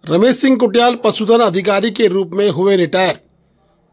रमेश सिंह कुटियाल पशुधन अधिकारी के रूप में हुए रिटायर।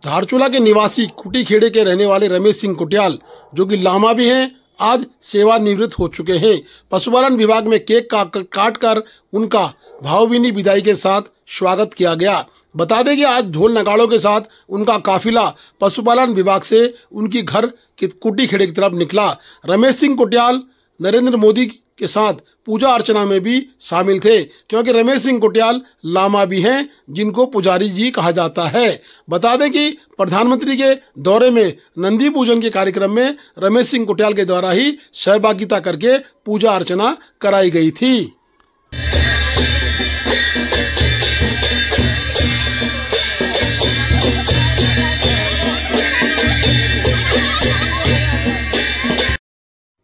धारचूला के निवासी कुटी खेड़े के रहने वाले रमेश सिंह कुटियाल, जो कि लामा भी हैं, आज सेवानिवृत्त हो चुके हैं। पशुपालन विभाग में केक काट कर उनका भावभीनी विदाई के साथ स्वागत किया गया। बता दें कि आज ढोल नगाड़ों के साथ उनका काफिला पशुपालन विभाग से उनकी घर की कुटी खेड़े की तरफ निकला। रमेश सिंह कुटियाल नरेंद्र मोदी के साथ पूजा अर्चना में भी शामिल थे, क्योंकि रमेश सिंह कुटियाल लामा भी हैं, जिनको पुजारी जी कहा जाता है। बता दें कि प्रधानमंत्री के दौरे में नंदी पूजन के कार्यक्रम में रमेश सिंह कुटियाल के द्वारा ही सहभागिता करके पूजा अर्चना कराई गई थी।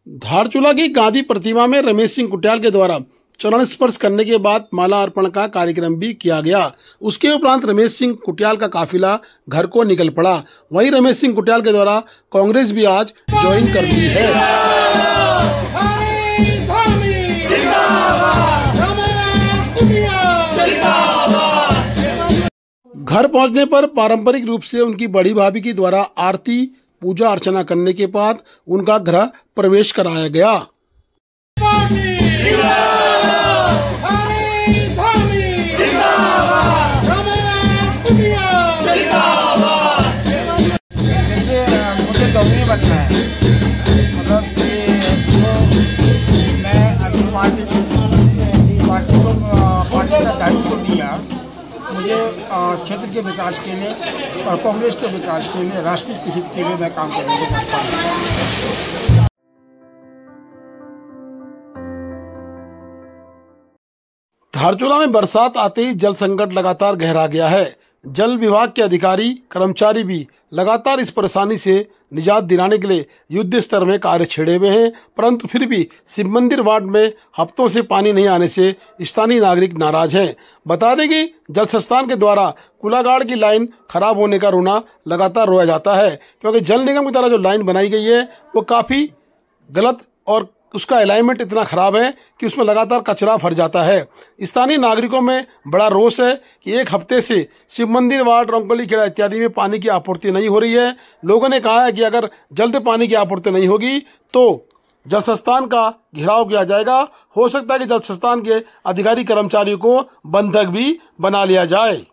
धारचूला की गांधी प्रतिमा में रमेश सिंह कुटियाल के द्वारा चरण स्पर्श करने के बाद माला अर्पण का कार्यक्रम भी किया गया। उसके उपरांत रमेश सिंह कुटियाल का काफिला घर को निकल पड़ा। वहीं रमेश सिंह कुटियाल के द्वारा कांग्रेस भी आज ज्वाइन कर ली है। घर पहुंचने पर पारंपरिक रूप से उनकी बड़ी भाभी की द्वारा आरती पूजा अर्चना करने के बाद उनका गृह प्रवेश कराया गया। मुझे डॉक्टरी बनना है, मतलब कि मैं अभी पार्टी का दायित्व दिया। मुझे क्षेत्र के विकास के लिए और कांग्रेस के विकास के लिए, राष्ट्रीय हित के लिए मैं काम करने को चाहता हूँ। धारचूला में बरसात आते ही जल संकट लगातार गहरा गया है। जल विभाग के अधिकारी कर्मचारी भी लगातार इस परेशानी से निजात दिलाने के लिए युद्ध स्तर में कार्य छेड़े हुए हैं, परंतु फिर भी शिव मंदिर वार्ड में हफ्तों से पानी नहीं आने से स्थानीय नागरिक नाराज हैं। बता दें कि जल संस्थान के द्वारा कुलागाड़ की लाइन खराब होने का रोना लगातार रोया जाता है, क्योंकि जल निगम की द्वारा जो लाइन बनाई गई है वो काफी गलत और उसका अलाइनमेंट इतना खराब है कि उसमें लगातार कचरा भर जाता है। स्थानीय नागरिकों में बड़ा रोष है कि एक हफ्ते से शिव मंदिर वार्ड, रंगोली खेड़ा इत्यादि में पानी की आपूर्ति नहीं हो रही है। लोगों ने कहा है कि अगर जल्द पानी की आपूर्ति नहीं होगी तो जल संस्थान का घेराव किया जाएगा। हो सकता है कि जल संस्थान के अधिकारी कर्मचारियों को बंधक भी बना लिया जाए।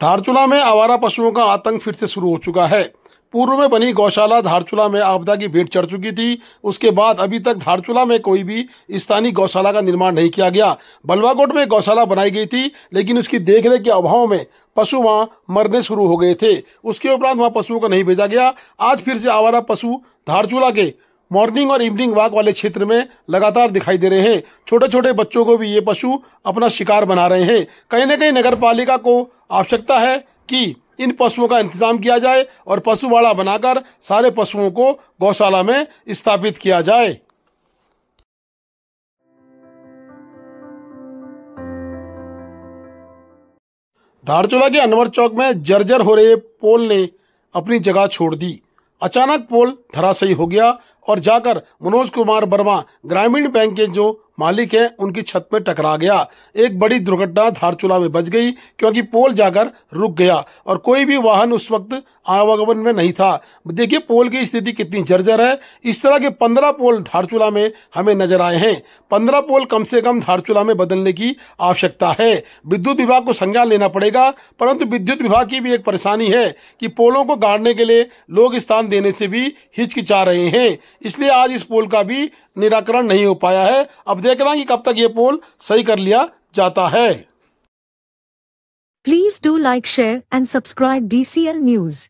धारचूला में आवारा पशुओं का आतंक फिर से शुरू हो चुका है। पूर्व में बनी गौशाला धारचूला में आपदा की भेंट चढ़ चुकी थी। उसके बाद अभी तक धारचूला में कोई भी स्थानीय गौशाला का निर्माण नहीं किया गया। बलवाकोट में गौशाला बनाई गई थी, लेकिन उसकी देखरेख के अभाव में पशु वहां मरने शुरू हो गए थे। उसके उपरांत वहां पशुओं को नहीं भेजा गया। आज फिर से आवारा पशु धारचूला के मॉर्निंग और इवनिंग वॉक वाले क्षेत्र में लगातार दिखाई दे रहे हैं। छोटे छोटे बच्चों को भी ये पशु अपना शिकार बना रहे हैं। कहीं न कहीं नगर पालिका को आवश्यकता है कि इन पशुओं का इंतजाम किया जाए और पशुवाड़ा बनाकर सारे पशुओं को गौशाला में स्थापित किया जाए। धारचूला के अनवर चौक में जर्जर हो रहे पोल ने अपनी जगह छोड़ दी। अचानक पोल धराशायी हो गया और जाकर मनोज कुमार वर्मा ग्रामीण बैंक के जो मालिक हैं उनकी छत में टकरा गया। एक बड़ी दुर्घटना धारचूला में बच गई क्योंकि पोल जाकर रुक गया और कोई भी वाहन उस वक्त आवागमन में नहीं था। देखिए पोल की स्थिति कितनी जर्जर है। इस तरह के 15 पोल धारचूला में हमें नजर आए हैं। 15 पोल कम से कम धारचूला में बदलने की आवश्यकता है। विद्युत विभाग को संज्ञान लेना पड़ेगा, परंतु विद्युत विभाग की भी एक परेशानी है कि पोलों को गाड़ने के लिए लोग स्थान देने से भी हिचकिचा रहे हैं। इसलिए आज इस पोल का भी निराकरण नहीं हो पाया है। अब देखना कि कब तक ये पोल सही कर लिया जाता है। Please do like, share and subscribe DCL News.